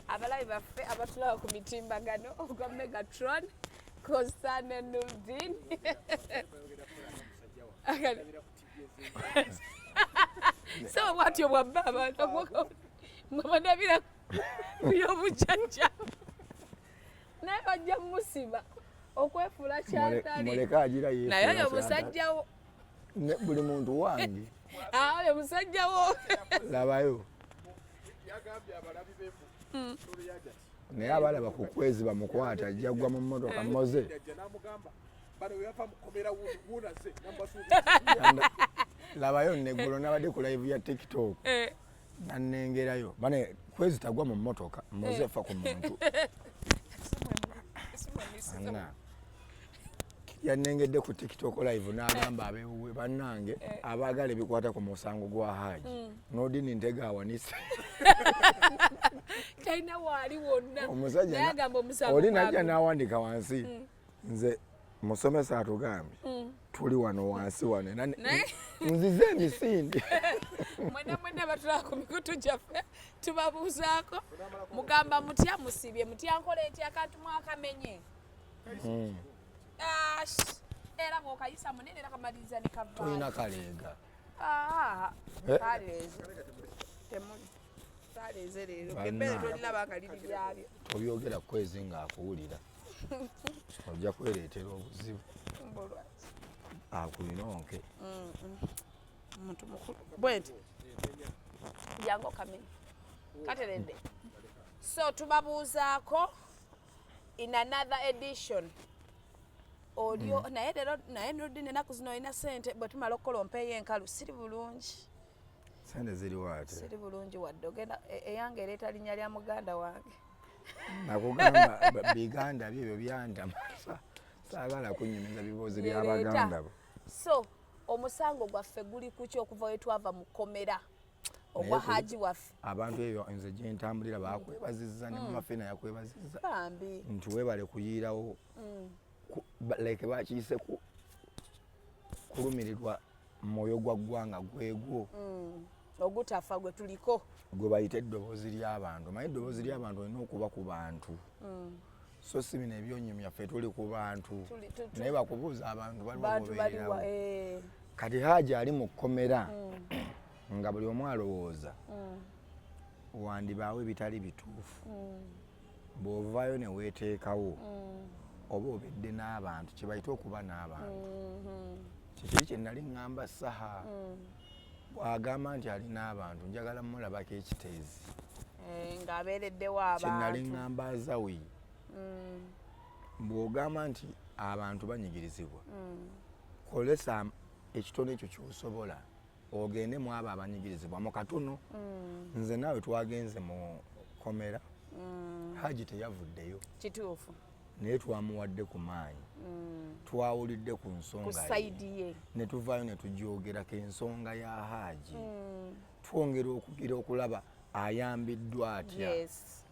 abalabi baffe abatulawa ku mitimbagano ogwa Megatron Kosana Nurdin so bwatyo bwabba abantu mwabandabira byobujjajja naye bajja musiba okwefuula kyatali naye oyo musajjawo buli muntu wange oyo musajjawo labayo naye abalaba ku kwezi bamukwata ajjagwa mu mmotoka moze labayo neggulo nabadde ku live ya TikTok nannengerayo bane kwezi tagwa mu mmotoka moze fa ku muntu yannengedde ku TikTok live n'agamba abewuwe bannange abaagala ebikwata ku musango gwa Hajji n'odini ntega awanise talina waali wonna omusajja oli najja n'awandika wansi nze musomesa atugambye tuli wano wansi wano nzize emisinde mwena batulaba ku mikutu gyaffe tubabuuzaako mugamba mutya musibye mutya nkola etya akantu mwakamenye era bw'okayisa munene era kamaliriza ne kavaayo tulina kaleega kaleeze temuli kaleeze leero emmere toliraba nga liri byabyo tobyogera kwezi ng'akuwulira ojja kwereetera obuzibu akulinoonke muntu mukulu bwenti jangu okamenye kateredde so tubabuuzaako in another edition olio naye leero naye Nurdin ennaku zino olina ssente bwe tumala okukola ompeeyo enkalu siri bulungi sente ziri waate siri bulungi wadde ogenda eyange ereeta linnya lya muganda wange nakugamba biganda byebyo byandama saagala kunyumiza bibuuzi by'abaganda bo so omusango gwaffe guli kuki okuva we twava mu kkomera ogwa Hajji waffe abantu ebyo nze gye ntambulira bakwebazizza ne mumafena yakwebazizza bambi nti weebale kuyiirawo like bakiyise kulumirirwa mwoyo gwa ggwanga gwegwo ogutafa gwe tuliko gwe bayita eddoboozi ly'abantu manyi eddoboozi ly'abantu olina okuba ku bantu so si bino ebyonyumya ffe tuli ku bantu naye bakubuuza abantu baliwo kati Hajji ali mu kkomera nga buli omu alowooza wandibaawo ebitali bituufu bw'ovaayo ne weeteekawo oba obedde n'abantu kye bayita okuba n'abantu kikiri kye nali ŋŋamba saha bw'agamba nti ali n'abantu njagala mulabako ekiteezi ng'abeereddewo abantu kye nali ŋŋamba azawi bw'ogamba nti abantu banyigirizibwa kolesa ekitono ekyo ky'osobola ogende mu abo abanyigirizibwa mu katono nze naawe twagenze mu kkomera Hajji teyavuddeyo kituufu naye twamuwadde ku maanyi twawulidde ku nsonga ye ne tuvaayo ne tujoogerako ensonga ya Hajji twongera okugira okulaba ayambiddwa atya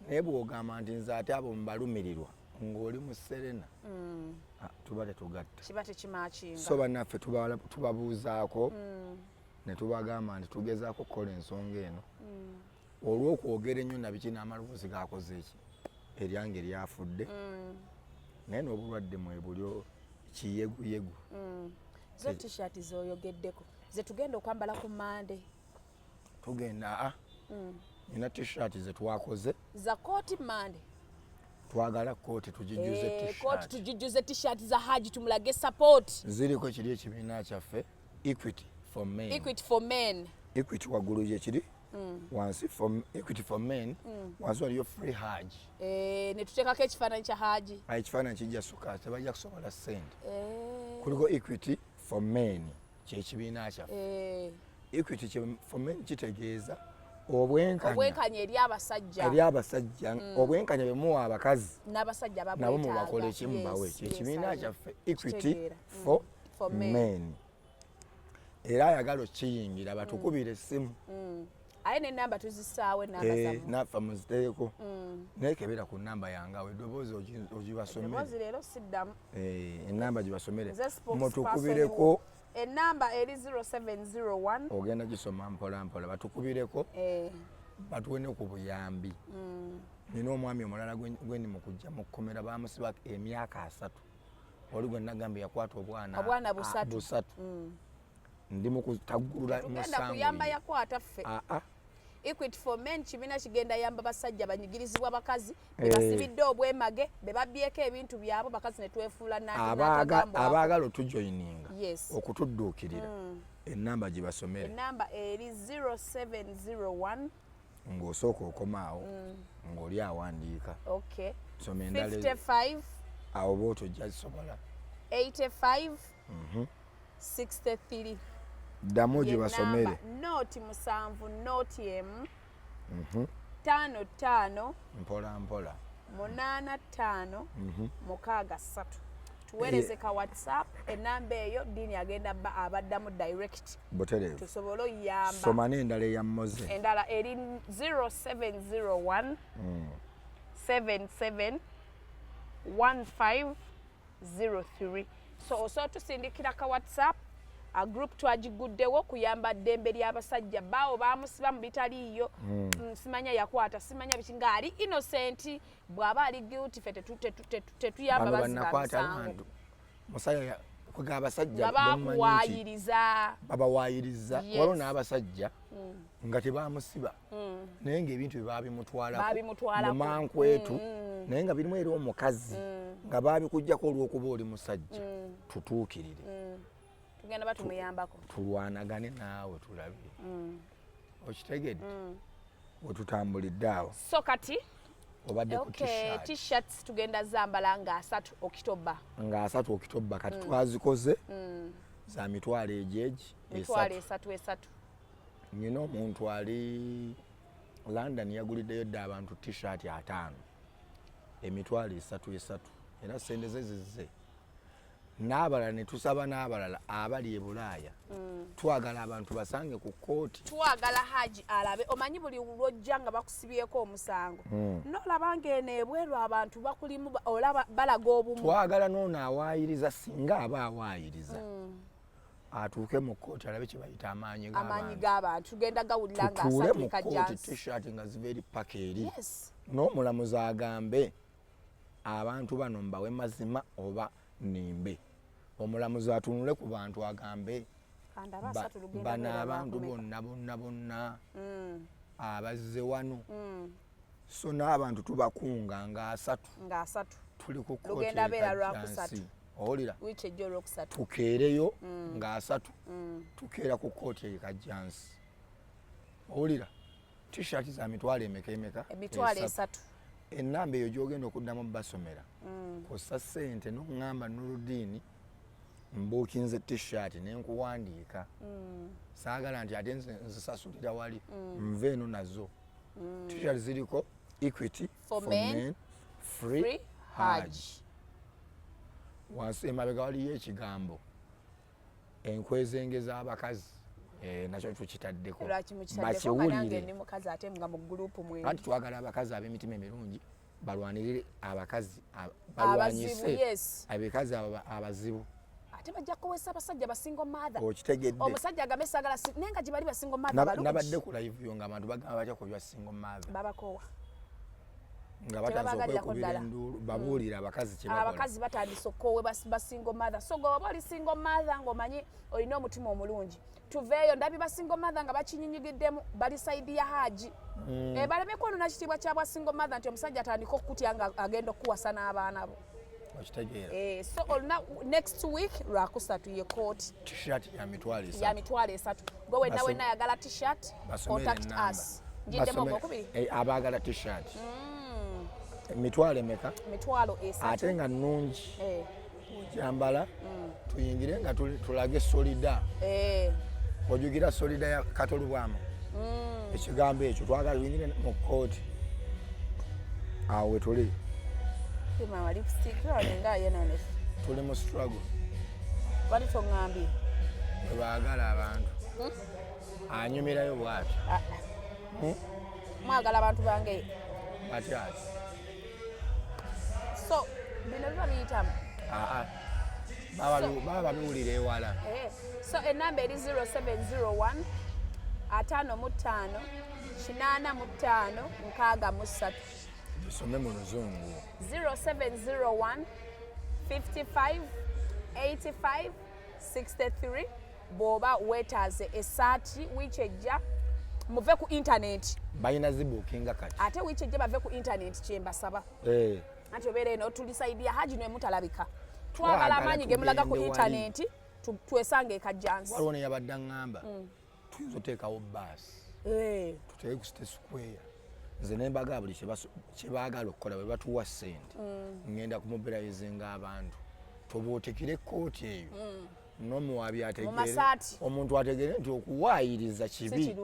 naye bw'ogamba nti nze ate abo mubalumirirwa ng'oli mu Serena tuba tetugatta kiba tekimakinga so bannaffe tubabuuzaako ne tubagamba nti tugezaako kukola ensonga eno olw'okwogera ennyo nabiki n'amaloboozi gaakoze eki eryange lyafudde naye n'obulwadde mwebulyo kiyeguyegu zo t-shirt zoyogeddeko ze tugenda okwambala ku Mande tugenda nina t-shirt ze twakoze za kooti Mande twagala kooti tugijjuze t-shirt kooti tugijjuze t-shirt za Hajji tumulage support ziriko kiri ekibiina kyaffe Equity for Men Equity waggulu ye kiri wansi Equity for Men wansi waliyo Free Hajji ne tuteekako ekifaananyi kya Hajji ekifaananyi kijja suka tebajja kusobola ssente kuliko Equity for Men kyekibiina kyaffe Equity for Men kitegeeza obwenkanya eri abasajja obwenkanya bwe muwa abakazi n'abasajja nabo mubakole ekimu bawe ekibiina kyaffe Equity for Men era ayagala okiyingira batukubira essimu aye n'ennamba tuzisaawe naffe muziteeko naye kebera ku nnamba yange awo eddoboozi ogibasomere leero siddamu ennamba gibasomere mutukubireko ennamba eri 0701 ogenda gisoma mpola mpola batukubireko batuwene ku buyambi. Nina omwami omulala gwendi mu kujja mu kkomera bamusiba emyaka 3. Oli gwe nagambye yakwata obwana busatu. Ndi mu kutaggulula musango. Tugenda kuyamba yakwata ffe. Equity for Men kibiina kigenda yamba basajja banyigirizibwa bakazi bebasibidde obwemage bebabyeko ebintu byabwe bakazi ne twefuula abaagala otujoyininga okutudduukirira ennamba gye basomere. Ennamba eri 0701 ng'osooka okomaawo ng'oli awandiika. Okay. Soma endala 55 awo bw'otyo ojja zisobola. 85 63 ddamu gye basomere. Nooti 7 nooti emu 55 mpola 85 63. Tuweereze ka WhatsApp ennamba eyo Diini agenda abaddamu direct. Butereevu. Tusobole oyamba. Soma n'endala eyammoze. Endala eri 0701 77 1503. So osobola tusindikira ka WhatsApp a group twagiguddewo kuyamba ddembe ly'abasajja baawo baamusiba mu bitaliiyo. Simanya yakwata simanya bikinga ali innocent bw'aba ali guilty ffe tetuyamba bazibamusango. Musaya kuga abasajja babawaayiriza waliwo n'abasajja nga tebaamusiba naye ng'ebintu bye baabimutwalako mu mankwetu naye nga birimu eri omukazi nga baabikugyako olw'okuba oli musajja. Tutuukirire tugenda batumuyambako tulwanagane naawe tulabe okitegedde we tutambulidde awo. So kati obadde ku t-shirts tugenda zambala nga 3 Oktoba. Nga 3 Oktoba kati twazikoze za mitwalo ejeji esatu. Nina omuntu ali London yaguliddeyo dda abantu t-shirt 5 emitwalo 3 era sente zezizze. N'abalala ne tusaba n'abalala abali e Bulaaya twagala abantu basange ku kooti. Twagala Hajji alabe omanyi buli lwojja nga bakusibyeko omusango n'olaba ng'eno ebweru abantu bakulimu olaba balaga obumu. Twagala n'ono awaayiriza singa aba awaayiriza atuuke mu kooti alabe kye bayita amaanyi g'abantu. Tugenda gawulira nga asatuika jansi t-shirt nga ziva eri paka eri n'omulamuzi agambe abantu bano mbawe mazima oba nimbe. Omulamuzi atunule ku bantu agambe bano abantu bonna abazze wano so n'abantu tubakunga nga 3 tuli ku kooti ekansi owulira tukeereyo nga 3 tukeera ku kooti ekajjansi owulira t-shirt za mitwalo emeka emitwalo 3. Ennamba eyo gy'ogenda okuddamu basomera kosa ssente n'oŋŋamba Nuruddin mbuukinze t-shirt n'enkuwandiika saagala nti ate nzisasulira wali nve eno nazo. T-shirt ziriko Equity for Men Free Hajji. Wansi emabega waliyo ekigambo enkwezenge z'abakazi nakyo tukitaddeko bakiwulire anti twagala abakazi ab'emitima emirungi balwanirire abakazi balwanyise abakazi abazibu. Ate bajja kuweesa abasajja basingo mother. Okitegedde omusajja agambe sagala nenga gye bali basingo mother balungi. Nabadde ku live yo nga abantu bagamba batya ku bya singo mother babakowa nga batazookwe kubira enduulu babuulira abakazi kye bakola. Abakazi batandise okkowe basingo mother. So gwe bali singo mother ng'omanyi olina omutima omulungi tuveeyo ndabi basingo mother nga bakinyinyigiddemu bali saidi ya Hajji. Balebeko ono nakitiibwa kyabwa singo mother nti omusajja atandika okutya nga agenda okuwasa n'abaana bo. So next week lwakusatu ye court t-shirt ya mitwalo 3. Gwe wenna yagala t-shirt contact us. Njiddemu ogwokubiri abaagala t-shirt mitwalo emeka mitwalo 3 ate nga nnungi ogyambala tuyingire nga tulage solida ojugira solida ya Katolubwamu ekigambo ekyo twagala tuyingire mu kooti awo wetuli tuli mu struggle bali toŋŋambye bwe baagala abantu anyumirayo bwati mwagala abantu bange batyati so bino biba biyitamu baba babiwulira ewala. So ennamba eri 0701 55 85 63 Some mu Luzungu 0701 55 85 63 boba wetaaze esaati wichejja muve ku internet bayina zibukinga kati ate wichejja bave ku internet kyembasaba ati obeera eno tulisaidia Hajji nwe mutalabika twagala amaanyi ge mulaga ku internet twesange ekajjansi waliwo ne yabadde ngamba tuyinza oteekawo baasi tuteeke ku State Square nze ne mbaga buli kye baagala okukola bwe batuwa ssente ngenda kumobilizinga abantu tobootekere ekkooti eyo n'omuwaabi ategeere omuntu ategeere nti okuwaayiriza kibi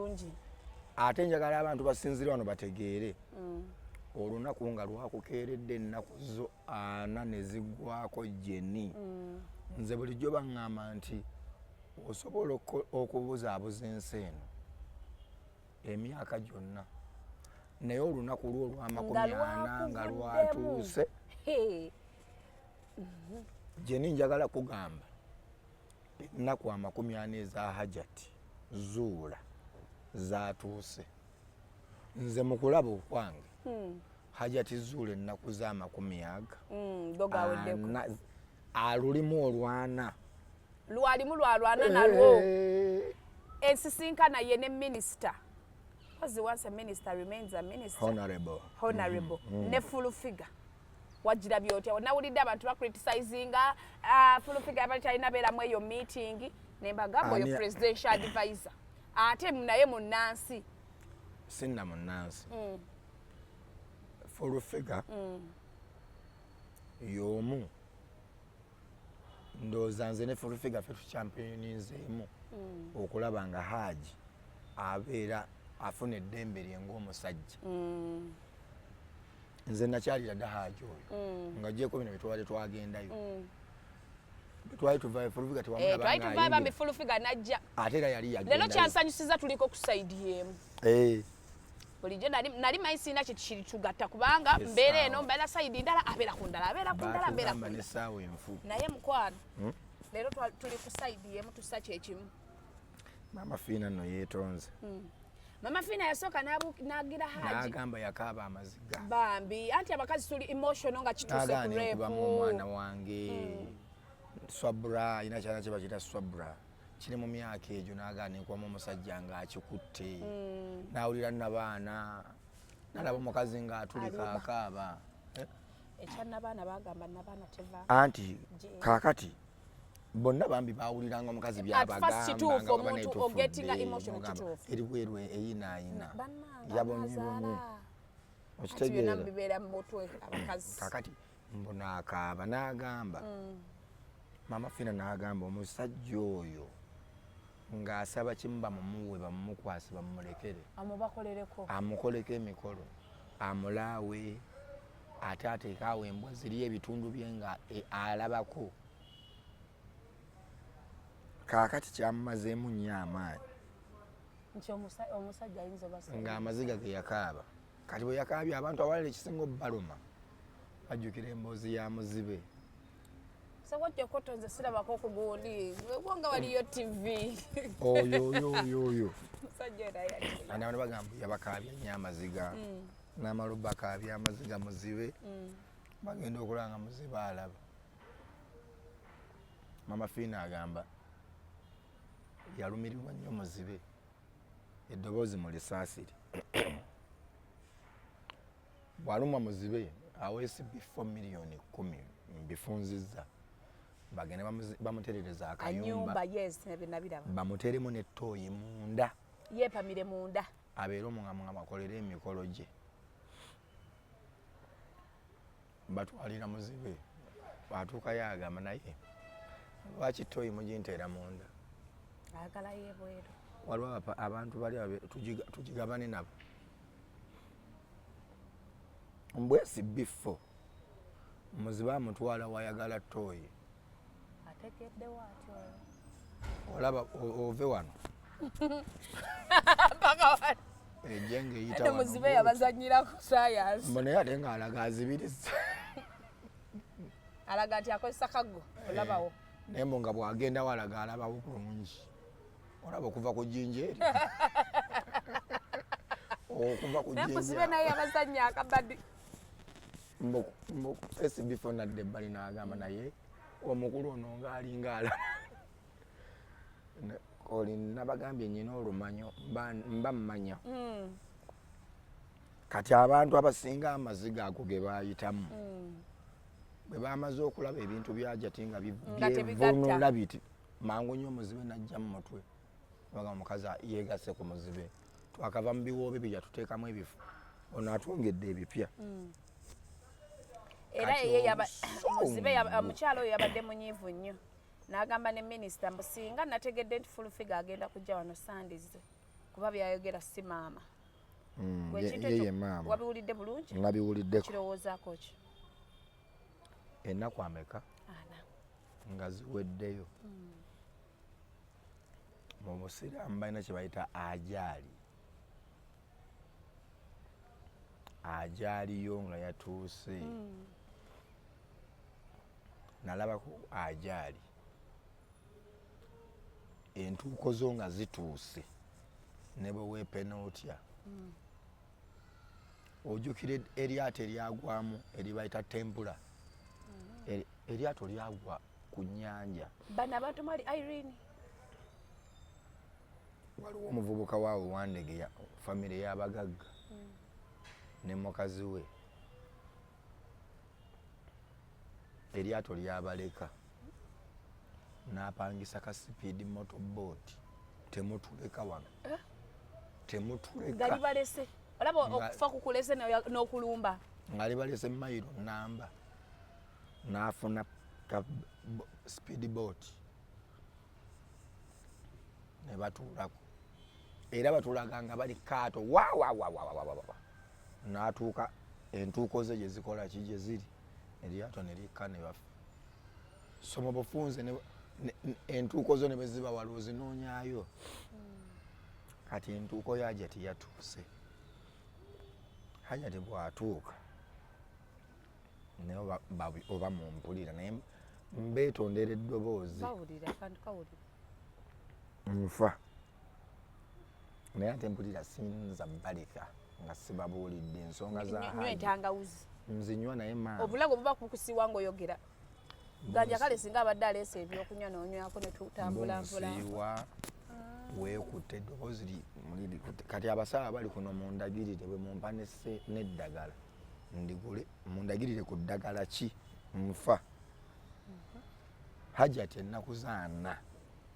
ate njagala abantu basinzire wano bategeere olunaku nga lwakukeeredde ennaku zo 4 ne ziggwako jjeni nze bulijjo baŋŋamba nti osobola okubuzaabuza ensi eno emyaka gyonna naye olunaku lwo olw'amakumi nga lwatuuse jjeni njagala kugamba ennaku 40 eza Hajjat zuula zaatuuse nze mu kulaba okwange Hajjat zuula ennaku za 40 alulimu olwana lwalimu lwalwana nalwo ensisinkana ye ne minisita because once a minister remains a minister honorable ne full figure wajira byotya nawulidde abantu bacriticizing full figure abali talina beeramu eyo meeting nembagamba oyo presidential advisor ate naye munnansi sinna munnansi full figure y'omu ndowooza nze ne full figure ffe tuchampioninzeemu okulaba nga Hajji abeera afuna eddembe lye ng'omusajja nze nakyalira dda Hajji oyo nga gyeko bino bye twagendayo twali tuva full figure twali bambi full figure najja ate era yali yagenda lero kyansanyusiza tuliko ku side yemu bulijjo nali mayi sina kiri tugatta kubanga mbeera eno mbeera side ndala abeera ku ndala abeera ku ndala abeera ku n'essaawa enfu naye mukwano lero tuli ku side yemu tussa kyekimu Mama Fiina nno yeetonze Mama Fiina yasooka n'agira Hajji n'agamba yakaaba amaziga bambi anti abakazi tuli emotional nga kituuse ku repu omwana wange swabra ayina kyana kye bakiyita swabra kiri mu myaka egyo n'agaana enkubamu omusajja ng'akikutte n'awulira nabaana nalaba omukazi ng'atulika akaaba ekyannabaana bagamba nabaana teva anti kaakati bonna bambi baawuliranga omukazi byabagamba eri bweru eyinaayina yabonyebumu okitegeera kaakati mbona akaaba n'agamba Mama Fiina n'agamba omusajja oyo ng'asaba kimu bamumuwe bamumukwase bamulekere amukoleko emikolo amulaawe ate ateekaawo embwa ziri ebitundu bye nga alabako kaakati kyamumazeemu nnyo amaanyi ng'amaziga ge yakaaba kati bwe yakaabye abantu awalala ekisinga obbaluma bajjukira emboozi ya muzibe sewajja kotonze sirabako okugundi wonga waliyo TV oyo anaabana bagamba yabakaabya nnyo amaziga n'amala bakaabya amaziga muzibe bagenda okulanga muzibe alaba Mama Fiina agamba yalumirirwa nnyo muzibe eddoboozi mu lisaasiri bw'alumwa muzibe aweesi bifo miliyoni 10 mbifunzizza bagende bamuterereza akayumba bamuteremu n'ettooyi munda yeepamire munda abeere omuŋŋamuŋŋamu akolere emikolo gye batwalira muzibe bw'atuukayo agamba naye lwaki ttooyi muginteera munda agalayo ebweru waliwo abantu bali tugigabane nabo mbwesi bifo muzibe amutwala wayagala ttooyi ategedde waatyo olaba ove wano ejjenge eyita muzibe yabazanyirako sayansi mbona ate ng'alaga azibiriza alaga nti akozesa kaggo olabawo naye mbo nga bw'agenda walaga alabawo bulungi olaba okuva ku jjinja eri okuva ku Muzibe naye abazannya akabadi. Esi before nadde ebbali n'agamba naye omukulu ono ng'alinga alaba. Oli nabagambye nnyina olumanyo mba mmanya. Kati abantu abasinga amaziga ago ge baayitamu bwe bamaze okulaba ebintu bya Hajjati nga byevunula biti mangu nnyo omuzibe najja mu mutwe baga omukazi yeegase ku muzibe twakava mu biwoobe bye yatuteekamu ebifu ono atwongedde ebipya. Era ye muzibe omukyalo oyo yabadde munyiivu nnyo n'agamba ne minisita mbu singa nategedde nti full figure agenda kujja wano sandize kuba byayogera si maama. Yeye maama. Wabiwulidde bulungi? Nabiwuliddeko. Kirowoozaako ki? Ennaku ameka? Nga ziweddeyo. Mu Busiraamu balina kye bayita ajaali. Ajaaliyo nga yatuuse. Nalabako ajaali. Entuuko zo nga zituuse ne bwe weepenotya. Ojjukira eryato eryagwamu eribayita tempula. Eryato lyagwa ku nnyanja. Bano abantu mali Irene. Waliwo omuvubuka waawe wandege famire y'abagagga ne mukazi we. Eryato lyabaleka n'apangisa ka speed motorboat. Temutuleka wano. Temutuleka. Gali balese. Olaba okufa kukulese n'okulumba. Ngali balese mayiro namba. N'afuna ka speed boat. Ne batuulako. Era batuulaga nga bali kaato n'atuuka entuuko ze gye zikola ki gye ziri. Eryato ne likka ne bafa. So mu bufunze entuuko zo ne bwe ziba waliwo zinoonyaayo. Kati entuuko ya Hajjati yatuuse. Hajjati bw'atuuka naye oba mumpulira naye mbeetondera eddoboozi. Bawulira akantu kawulira. Nfa. Naye ate mpulira sinza balika nga sibabuulidde ensonga za Hajji. Nywa entangawuzi. Nzinywa naye maama. Obulago buba kukusiwa ng'oyogera. Ganja kale singa abadde aleese ebyokunywa n'onywako ne tutambula mpola. Musiiwa weekutte eddoboozi kati abasawo bali kuno mundagirire bwe mumpa n'eddagala ndigule mundagirire ku ddagala ki nfa. Hajjati ennaku zaana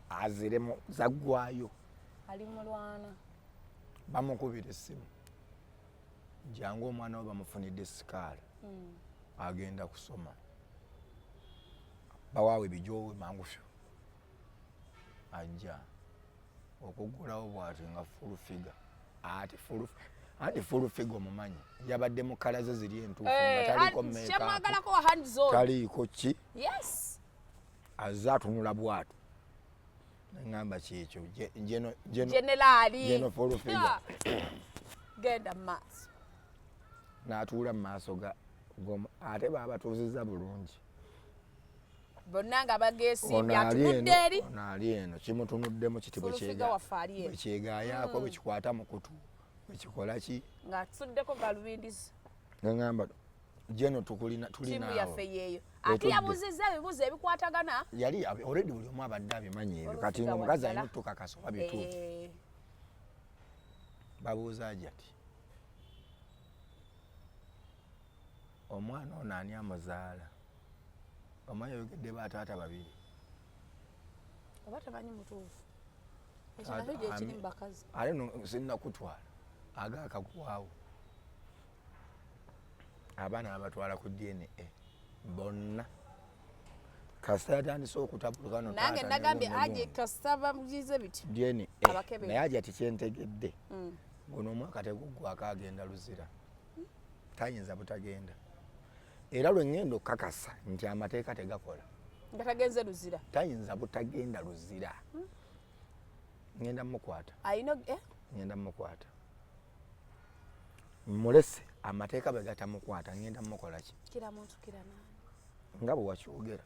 aziremu zaggwayo. Ali mulwana. Bamukubira essimu. Jangu omwana we bamufunidde sikaala. Agenda kusoma. Bawaawe bijoowe mangu fyo. Ajja. Okuggulawo bw'ati nga full figure. Ate full figure omumanyi. Yabadde mu kkala ze ziri entuufu nga taliiko makeup. Kyamwagalako wa hands on. Taliiko ki? Yes. Azze atunula bw'atu. Ngamba kyekyo Generali. Geno full figure. Genda maaso. N'atuula mu maaso ga ate baabatuuzizza bulungi. Bonna nga bageesimbye atunudde eri. Ono ali eno kimutunuddemu kiti bwe kyegaayaako bwe kikwata mu kutu bwe kikola ki. Ng'atuddeko galubindizi. Ngamba Geno tulina tiimu yaffe yeeyo. Ate yabuzizza ebibuzo ebikwatagana. Yali already buli omu abadde abimanyi ebyo. Kati omukazi alina otukakasa oba bituufu. Babuuza Hajjati. Omwana ono ani amuzaala? Omwana yogedde bataata babiri. Oba tamanyi mutuufu. Ekintu gye kiri mu bakazi. Ale no sinna kutwala. Agaakaggwaawo. Abaana abatwala ku DNA bonna. Kasita yatandise okutabuluka no taata. Nange nagambye Hajji kasita bamugize biti. DNA. Naye Hajjati kyentegedde. Guno omwaka teguggwako agenda luzira. Tayinza butagenda. Era lwe ngendo kakasa nti amateeka tegakola. Nga tagenze luzira. Tayinza butagenda luzira. Ngenda mukwata. Ngenda mukwata. Mulese amateeka bwe gatamukwata ngenda mukola ki? Kira muntu kira nani. Nga bwe wakyogera.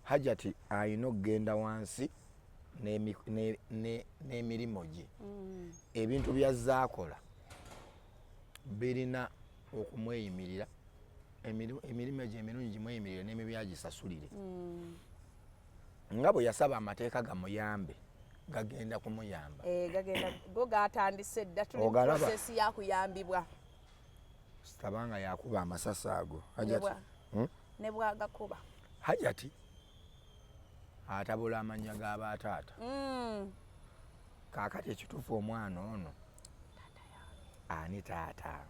Hajjati ayina okugenda wansi n'emirimu gye. Ebintu by'azze akola birina okumweyimirira emirimu egyo emirungi gimweyimirire n'emibi agisasulire. Nga bwe yasaba amateeka gamuyambe gagenda kumuyamba. Gagenda go gatandise dda tuli process ya kuyambibwa. Sitabanga yakuba amasasi ago. Hajjati. Ne bwagakuba. Hajjati atabula amanya g'abataata. Kaakati ekituufu omwana ono ani taata.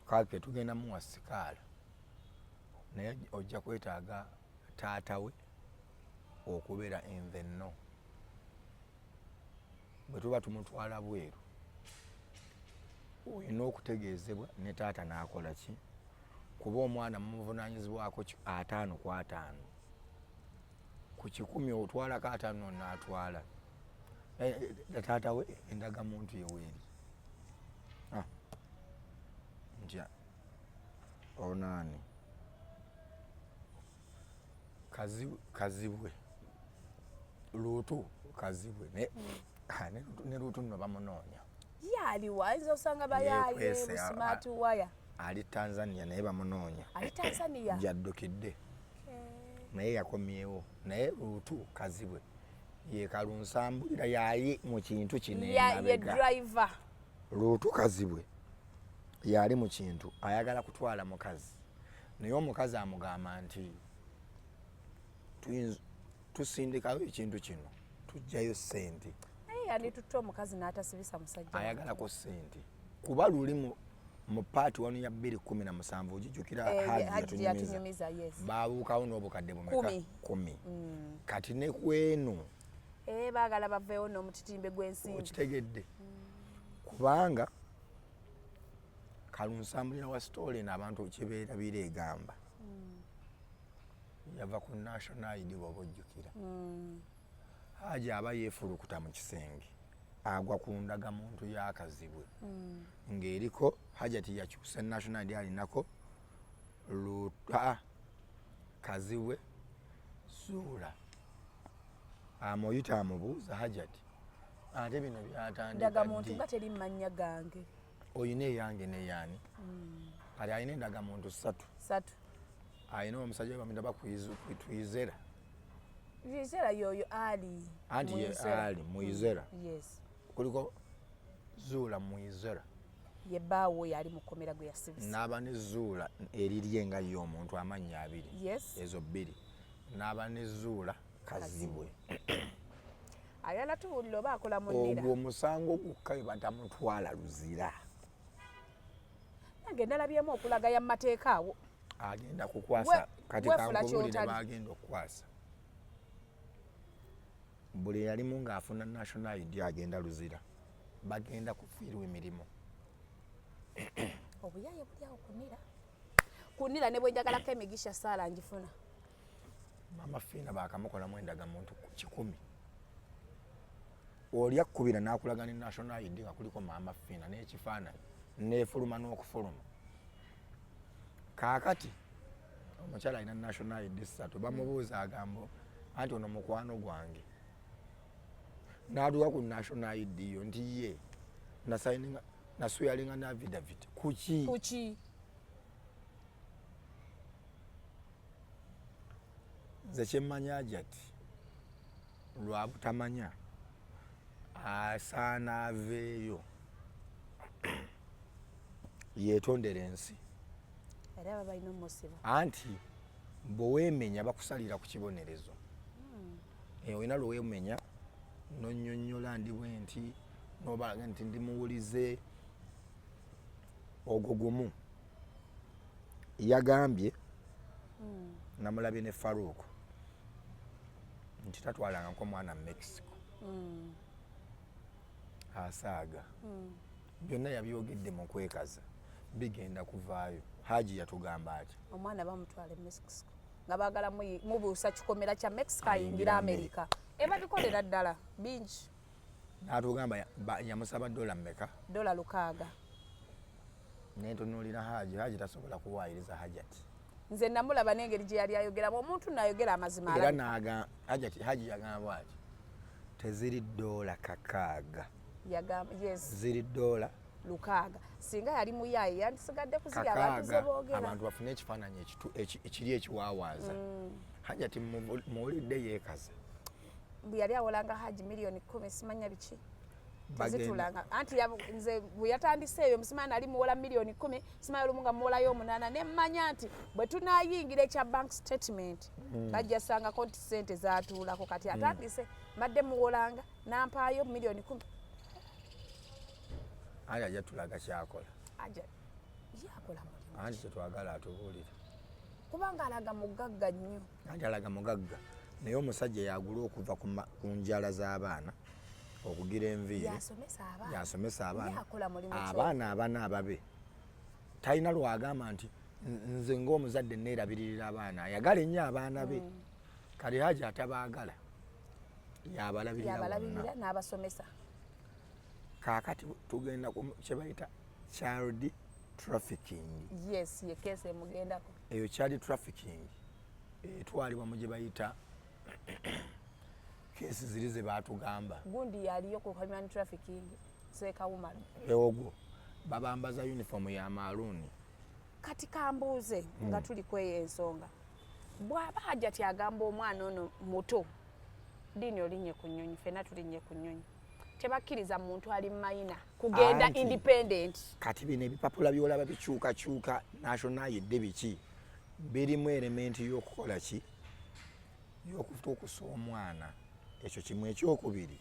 Kale tugenda muwa sikaala naye ojja kwetaaga taata we okubeera in the know. Bwe tuba tumutwala bweru olina okutegeezebwa ne taata n'akola ki, kuba omwana mumuvunaanyizibwako 5/5. Ku 100 otwalako 5 n'atwala taata we endagamuntu yeweeri. Ntya onaani kazibwe luutu kazibwe ne luutu nno bamunoonya. Yaliwa ayinza osanga bayaye busimaati waya. Ali Tanzania naye bamunoonya. Ali Tanzania jaddukidde naye yakomyewo. Naye luutu kazibwe ye kalunsambulira yali mu kintu kino ye driver. Luutu kazibwe yali mu kintu ayagala kutwala mukazi naye omukazi amugamba nti tusindikayo ekintu kino tujjayo ssente. Yani tutto omukazi n'atasibisa musajja ayagalako ssente kuba luli mu paati wano ya 2017 ogijjukira Hajji yatunyumiza baabuukawo n'obukadde bumeka 10. Kati ne kweno baagala baveewo n'omutitimbe gw'ensimbi. Okitegedde kubanga kalunsambulira wa story n'abantu kibeera biregamba yava ku national ID bw'obojjukira. Hajji aba yeefulukuta mu kisenge agwa ku ndagamuntu y'akazibwe ng'eriko Hajjati yakyusa national ID alinako kazibwe Zuula amoyita amubuuza Hajjati ate bino byatandika ndagamuntu nga teri mannya gange oyina eyange n'eyaani kati alina endagamuntu 3 alina omusajja we bamuyita bakwizera Yizera yoyo Ali. Anti ye Ali Muizera. Yes. Kuliko Zuula Muizera. Ye bawo yali mukomera gwe yasibisa. Naba ne Zuula erirye nga yo omuntu amanya abiri. Yes. Ezo bbiri. Naba ne Zuula kazibwe. Ayala tubuliro bakola munira. Ogwo musango gukkayo batamutwala luzira. Agenda labyemu okulaga ya mateeka awo. Agenda kukwasa kati kankubulire bagenda okukwasa. Buli yalimu ng'afuna national ID agenda luzira bagenda kufiirwa emirimu. Obuyaye bulyawo kunira ne bwenjagalako emigisha saala njifuna. Mama Fiina bakamukolamu endagamuntu 10. Oli akkubira n'akulaga ne national ID nga kuliko Mama Fiina n'ekifaananyi neefuluma n'okufuluma. Kaakati omukyala alina national ID 3 bamubuuza agambo anti ono mukwano gwange. N'aduka ku national ID yo nti ye nasuyalinga na affidavit kuki ze kyemmanya Hajjati lwa butamanya asaana aveeyo yeetondera ensi era babalina omusiba anti bweweemenya bakusalira ku kibonerezo. Olina lweweemenya nonyonyola ndi bwe nti nobalaga nti ndi muwulize ogwo gumu yagambye namulabye ne Farouk nti tatwalanga nk'omwana mu Mexico asaaga byonna yabyogedde mu kwekaza bigenda kuvaayo. Hajji yatugamba ati omwana bamutwala e Mexico nga baagala mubuusa kikomera kya Mexico ayingira America. Eba bikolera ddala bingi. N'atugamba yamusaba $6 mmeka? $600. N'entunuulira Hajji tasobola kuwaayiriza Hajjati. Nze namulaba n'engeri gye yali ayogeramu omuntu n'ayogera amazima era Hajji yagamba ati teziri $600 yagamba yes ziri $6 singa yali muyaye yandisigadde kuzirya abantu ze boogera abantu bafune ekifaananyi ekiri ekiwaawaaza Hajjat muwulidde yeekaze bwe yali awolanga Hajji milioni 10 simanya biki zitulanga anti nze bwe yatandise eyo musimana ali muwola milioni 10 simanya olumu nga muwolayo 8 ne mmanya nti bwe tunayingira ekya bank statement bajja sanga konti sente zaatuulako kati atandise mbadde muwolanga nampaayo milioni 10 ajja tulaga kyakola yakola mulimu anti tetwagala atubuulire kubanga alaga mugagga nnyo anti alaga mugagga naye omusajja yagula okuva ku njala z'abaana okugira enviiri yasomesa abaana abana ababe talina lwagamba nti nze ng'omuzadde neerabiririra abaana ayagala ennyo abaana be kale Hajji atabaagala yabalabirira n'abasomesa kaakati tugenda ku kye bayita child trafficking yes ye keesi emugendako eyo child trafficking etwalibwa mu gye bayita keesi ziri ze baatugamba gundi yaliyo ku human trafficking sekawuma ewogo babambaza uniform ya marooni kati kambuuze nga tuli kweyo ensonga bw'aba Hajjat agamba omwana ono muto dini olinye ku nnyonyi fena tulinye ku nnyonyi tebakkiriza muntu ali mayina kugenda independent kati bino ebipapula byolaba bikyukakyuka national ID biki birimu elementi y'okukola ki y'okutuukusa omwana ekyo kimu ekyokubiri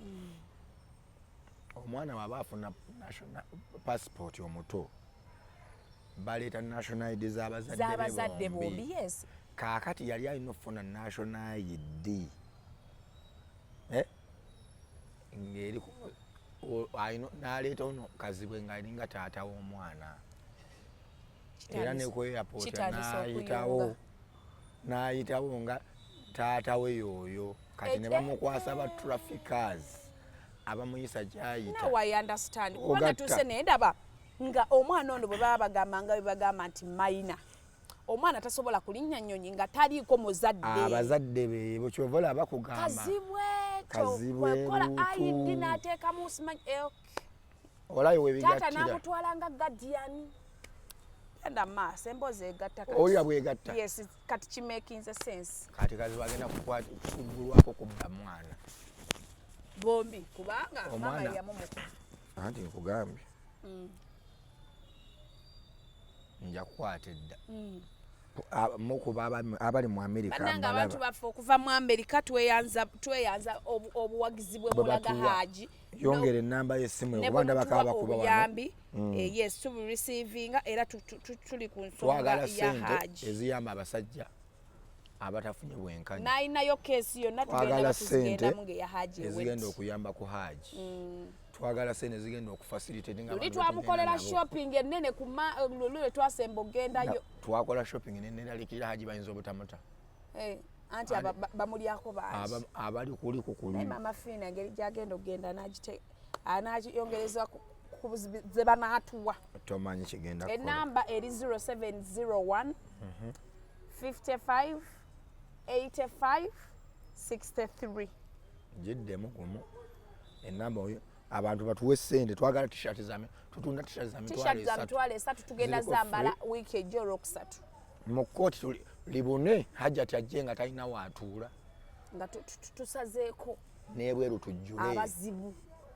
omwana waba afuna national passport omuto baleeta national ID z'abazadde bombi yes kaakati yali alina okufuna national ID ngeri n'aleeta ono kazibwe ng'alinga taata w'omwana era ne ku airport n'ayitawo nga taata we yooyo kati ne bamukwasa ba traffickers abamuyisa gy'ayita nawe I understand kubanga tuse naye ndaba nga omwana ono bwe baba bagamba nga bagamba nti mayina omwana tasobola kulinnya nnyonyi nga taliiko muzadde abazadde be bo kyovola bakugamba kazibwe kola ID n'ateekamu simanyi olayo webigattira taata n'amutwala nga guardian enda maaso emboozi egatta olya bwegatta yes kati kimakinze sense kati kazi bagenda kuggulwako kubba mwana bombi kubanga mama yamumuka anti nkugambye nja kukwata edda mukuba abali mu Amerika bananga abantu baffe okuva mu Amerika tweyanza obuwagizi bwe mulaga Hajji yongera enamba y'essimu okubanda bakaba bakuba wano yes to receiving era tuli ku nsonga ya Hajji eziyamba abasajja abatafunye bwenkanya nayo keesi yonna tugenda batugenda munge ya Hajji ezigenda okuyamba ku Hajji twagala sente zigenda okufacilitate nga luli twamukolera shopping ennene ku lulule twasemba ogendayo twakola shopping ennene alikira Hajji bayinza obutamuta anti bamulyako bangi abali kuli kukuli naye mama Fina ngeri gyagenda okugenda anagiyongereza ku ze banaatuwa tomanyi kigenda enamba eri 0701 55 85 63 jiddemu kumu enamba oyo abantu batuwe sente twagala t-shirt zame tutunda t-shirt zame twale esatu tugenda zambala wiiki ejjo olwokusatu mu kkooti libune Hajjat ajje nga talina waatuula nga tusazeeko n'ebweru tujjule abazibu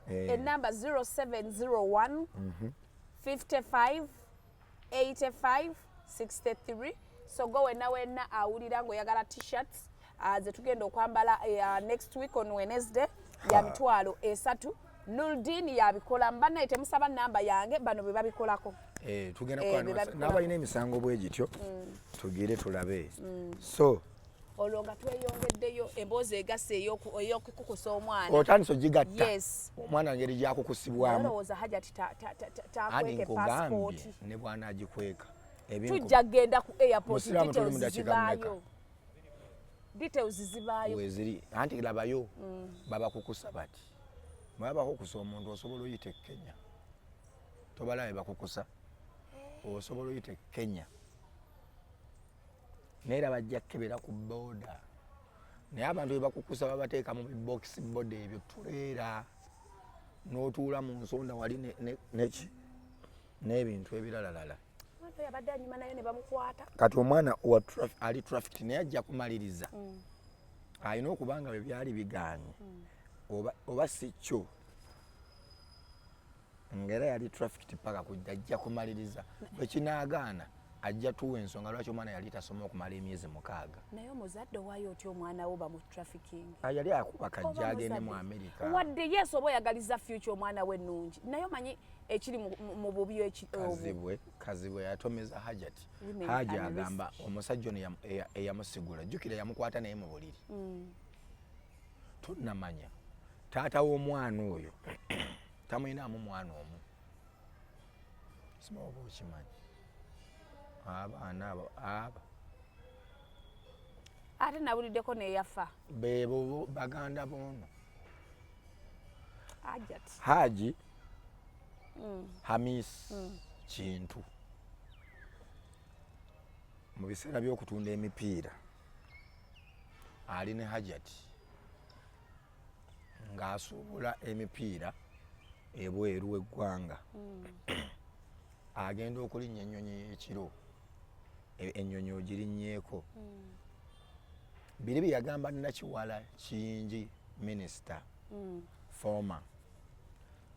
enamba 0701 55 85 63 so go wenna awulira ng'oyagala t-shirts ze tugenda okwambala next week on Wednesday ya mitwalo 3 Nuldin yabikola mbana temusaba namba yange bano bwe babikolako tugenda kwa n'abalina emisango bwe gityo tugire tulabe so olonga tweyongeddeyo emboozi egase ey'okukusa omwana otandise ogigatta omwana ngeri gyakukusibwamu olowooza Hajjat takweke passport ne bwana agikweka tujja genda ku airport details zibaayo weziri anti labayo babakukusa bati mwaba kukusa omuntu osobola oyite Kenya tobalaye bakukusa osobola oyite Kenya neera bajja kebera ku boda naye abantu bebakukusa babateeka mu box boda ebyo tuleera n'otuula mu nsonda wali n'ebintu ebiralalala. Yabadde anyuma naye ne bamukwata. Kati omwana ali traffic naye ajja kumaliriza. Alina okuba nga bwe byali bigaanye oba si kyo ng'era yali traffic paka kujja ajja kumaliriza. Bwe kinaagaana ajja tuwa ensonga lwaki omwana yali tasoma okumala emyezi 6. Naye omuzadde waayo otyo omwana wo bamu trafficking. Yali akuba kajja agende mu America. Wadde yesu oba oyagaliza future omwana we ennungi. Naye omanyi ekiri mu bubi kazibwe yatomeza Hajjat. Hajji agamba omusajja ono eyamusigula jjukira yamukwata naye mu buliri. Tonnamanya taata w'omwana oyo tamuyinaamu mwana omu. Simanyi oba okimanyi. Abaana abo ate nawuliddeko neyafa. Beebo baganda boono. Hajji. Hamis Kintu mu biseera by'okutunda emipiira ali ne Hajjat ng'asuubula emipiira ebweru w'eggwanga. Agenda okulinnya ennyonyi y'ekiro ennyonyi ogirinnyeeko. Biri bye yagamba Nakiwala Kiyingi minisita former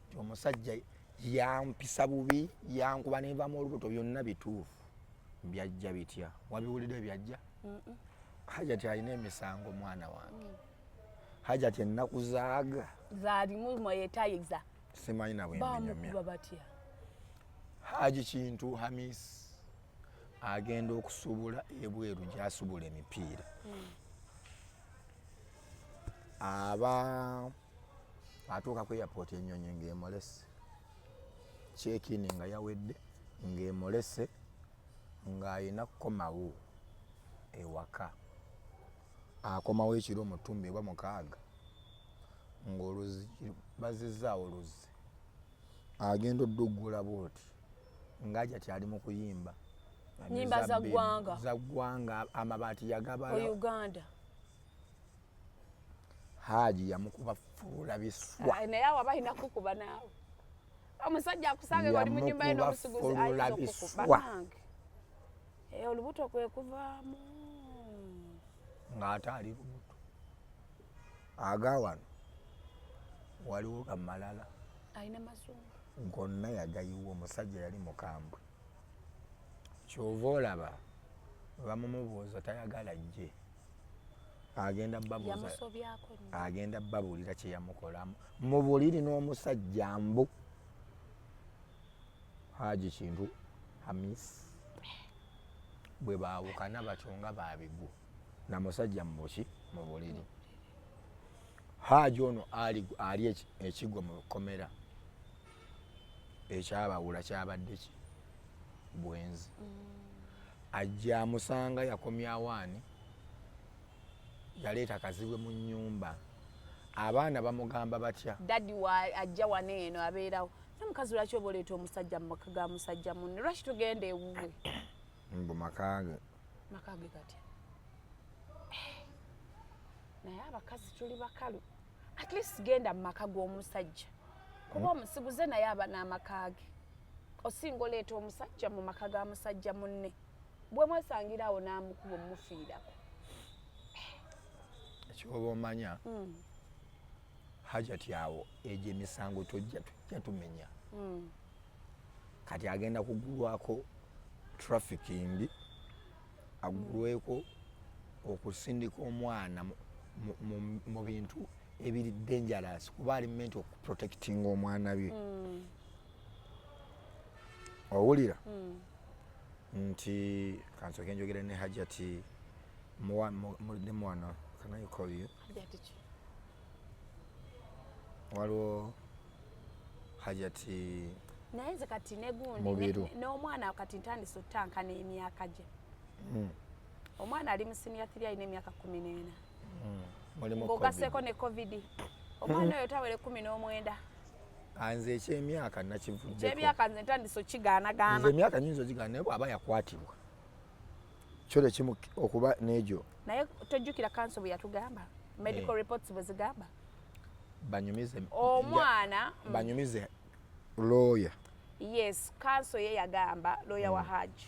nti omusajja yampisa bubi yankuba nenvamu olubuto byonna bituufu byajja bitya. Wabiwulidde byajja? Hajjat alina emisango mwana wange. Hajjat ennaku zaaga zaalimu mweyetayiza simanyi na bwembenyamya. Bamukuba batya? Hajji Kintu Hamis agenda okusuubula ebweru gy'asuubula emipiira. Atuuka ku airport ennyonyi ng'emolese. Check-in nga yawedde ng'emolese ng'ayina kukomawo ewaka. Akomawo ekiro mu ttumbi oba 6 ng'oluzi bazizzaawo oluzi. Agenda odduggula bwoti ng'Hajjat ali mu kuyimba. Nnyimba za ggwanga. Za ggwanga amabaati yagabala. Uganda. Hajji yamukuba fulula biswa. Naye awo aba alina kukuba naawe. Omusajja akusange wali mu nnyumba ye n'omusuguzi ayinza okukuba. Olubuto kwe kuvaamu. Ng'ate ali lubuto. Agawano waliwo gamalala. Alina mazungu. Gonna yagayiwa omusajja yali mukambwe. Kyova olaba bamumubuuza tayagala ajje. Agenda babuulira kye yamukolamu mu buliri n'omusajja mbu. Hajji Kintu Hamis bwe baawukana batyo nga babigu na musajja mubuki mu buliri. Hajji ono ali ekigwa mu komera ekyabawula kyabadde ki bwenzi. Ajja amusanga yakomyawo ani yaleeta kazibwe mu nnyumba. Abaana bamugamba batya? Daddy ajja wano eno abeerawo. Namukazi lwaki oba oleeta omusajja mu maka ga musajja munne? Lwaki tugenda ewuwe? Mbu makage. Makage gatya? Naye abakazi tuli bakalu. At least genda mu maka g'omusajja. Kuba omusiguze naye aba n'amakage. Osinga oleeta omusajja mu maka ga musajja munne. Bwe mwesangira awo n'amukuba omufiirako. Ekyoba omanya Hajjat awo egyo emisango tojja tumenya. Kati agenda kugulwako trafficking, agulweko okusindika omwana mu bintu ebiri dangerous kuba ali meant okuprotecting omwana bye. Owulira nti kansoke njogera ne Hajjat Omwana. Can I call you? Waliwo Hajjat naye nze kati negundi n'omwana kati ntandise otanka n'emyaka gye. Omwana ali mu senior 3 alina emyaka 14. Ng'ogaseeko ne COVID. Omwana oyo tawere 19. Anze ekyemyaka nakivudde. Ekyemyaka nze ntandise okigaanagaana. Nze emyaka nyinza okigaana naye bw'aba yakwatibwa. Kyole kimu okuba n'egyo. Naye tojjukira kanso bwe yatugamba medical reports bwe zigamba. banyumize omwana banyumize lawyer. Yes, council ye yagamba lawyer wa Hajji.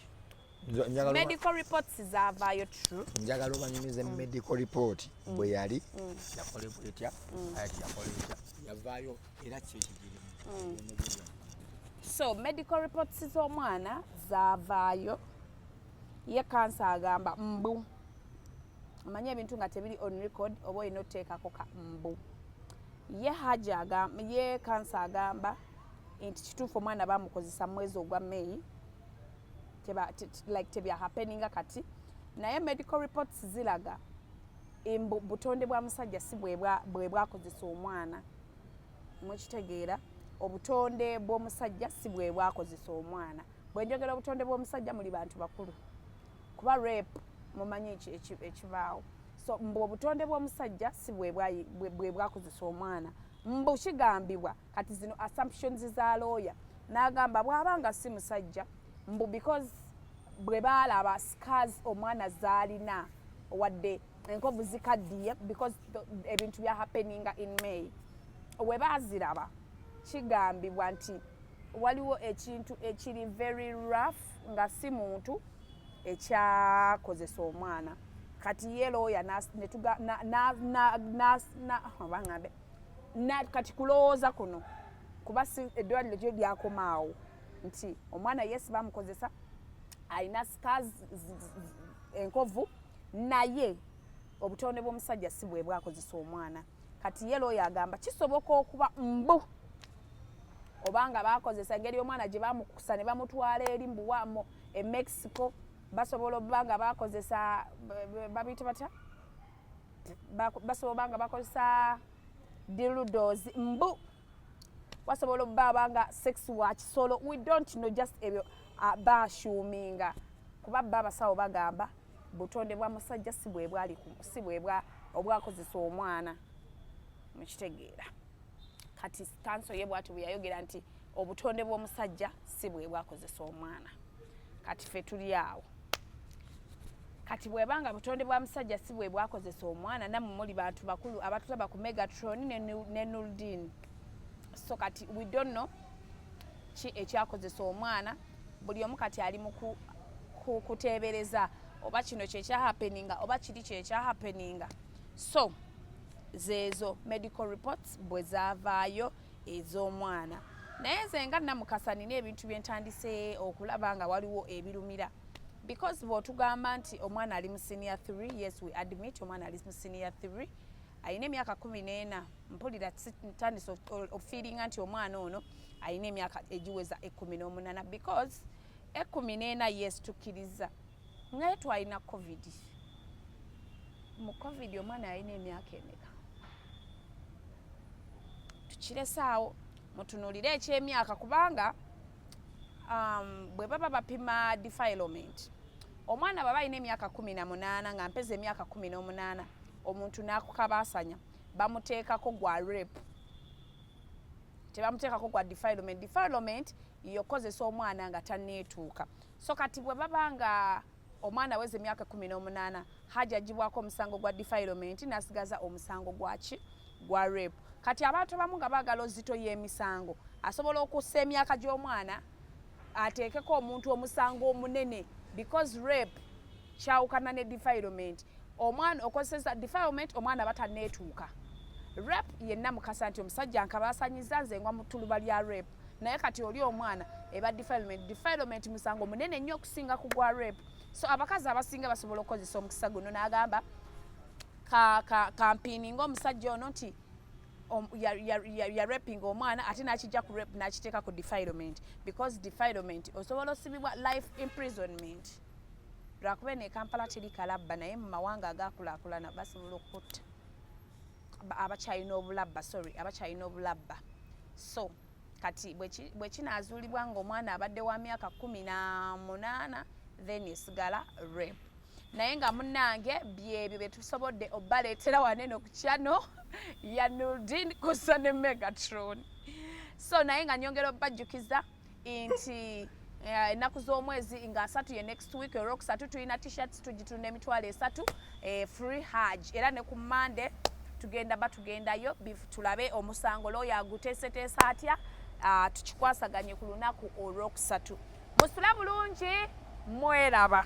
Medical reports zavaayo true. Njagala banyumize medical report bwe yali yakole bwetya ayati yakole bwetya yavaayo era kyekigirimu. So medical reports z'omwana zavaayo ye council agamba mbu amanye ebintu nga tebiri on record oba olina oteekako ka mbu. Ye Hajji agamba ye council agamba nti kituufu omwana bamukozesa mwezi ogwa May tebya happeninga kati naye medical reports zilaga butonde bwa musajja si bwe bwakozesa omwana. Mukitegeera obutonde bw'omusajja si bwe bwakozesa omwana. Bwe njogera obutonde bw'omusajja muli bantu bakulu kuba rape mumanyi ekibaawo. So mbu obutonde bw'omusajja si bwe bwakozesa omwana. Mbu kigambibwa kati zino assumptions za lawyer n'agamba bw'abanga si musajja mbu because bwe baalaba scars omwana zaalina wadde enkovu zikaddiye because ebintu bya happeninga in May we baaziraba kigambibwa nti waliwo ekintu ekiri very rough nga si muntu ekyakozesa omwana. Kati ye lawyer kati kulowooza kuno kuba si eddwaliro gyo lyakomaawo nti omwana yes bamukozesa alina scars enkovu naye obutonde bw'omusajja si bwe bwakozesa omwana. Kati ye lawyer agamba kisoboka okuba mbu obanga bakozesa engeri omwana gye bamukusa ne bamutwala eri mbuwamo e Mexico basobola obanga bakozesa babiyita batya basobola obanga bakozesa dildos mbu basobola obanga sex wa kisolo. We don't know, just ebyo bashuminga kuba babasawo bagamba butonde bwa musajja si bwe obwakozesa omwana. Mukitegeera kati council ye bwatu bweyayogera nti obutonde bw'omusajja si bwe bwakozesa omwana. Kati fe tuli awo kati bwebanga butonde bwa musajja si bwe bwakozesa omwana nammwe muli bantu bakulu abatulaba ku Megatron ne Nuldin. So kati we don't know ki ekyakozesa omwana. Buli omu kati ali mu kuteebereza oba kino kyekya happeninga oba kiri kyekya happeninga. So zeezo medical reports bwe zaavaayo ez'omwana. Naye nze nga Namukasa nina ebintu bye ntandise okulaba nga waliwo ebirumira because bw'otugamba nti omwana ali mu senior 3, yes we admit omwana ali mu senior 3 ayina emyaka 14 mpulira ntandise ofeelinga nti omwana ono ayina emyaka egiweza 18 because 14 yes tukkiriza naye twalina covid. Mu covid omwana ayina emyaka emeka tukirесaawo mutunuulire ekyemyaka kubanga bwe baba bapima defilement omwana baba ayina emyaka 18 nga mpeza emyaka 18 omuntu n'akukabasanya bamuteekako gwa rape tebamuteekako gwa defilement. Defilement yokozesa omwana nga tanneetuuka. So kati bwe baba nga omwana weze emyaka 18 Hajji agibwako omusango gwa defilement n'asigaza omusango gwa rape. Kati abantu abamu nga baagala ozito y'emisango asobola okussa emyaka gy'omwana ateekeko omuntu omusango omunene because rape kyawukana ne defilement. Omwana okozesa defilement omwana batanneetuuka. Rape yenna Mukasa nti omusajja nkabaasanyiza nze ngwa mu ttuluba lya rape naye kati oli omwana eba defilement. Defilement musango munene nnyo okusinga ku gwa rape. So abakazi abasinga basobola okukozesa omukisa guno n'agamba kampini ng'omusajja ono nti ya raping omwana ate n'akijja ku rape n'akiteeka ku defilement because defilement osobola osibibwa life imprisonment. Lwakuba ne Kampala teri kalabba naye mu mawanga agaakulaakulana basobola okutta abakyalina obulabba. So kati bwe kinaazuulibwa ng'omwana abadde wa myaka 18 then esigala rape. Naye nga munnange byebyo bye tusobodde obbaleetera wanene ku channel ya Nuldin kussa ne Megatron. So naye nga nyongera obbajjukiza nti ennaku z'omwezi nga 3 ye next week olwokusatu tulina t-shirts tugitunda emitwalo 3 free Hajji era ne ku Monday tugendayo tulabe omusango looyo aguteeseteesa atya tukikwasaganye ku lunaku olwokusatu. Musula bulungi, mweraba.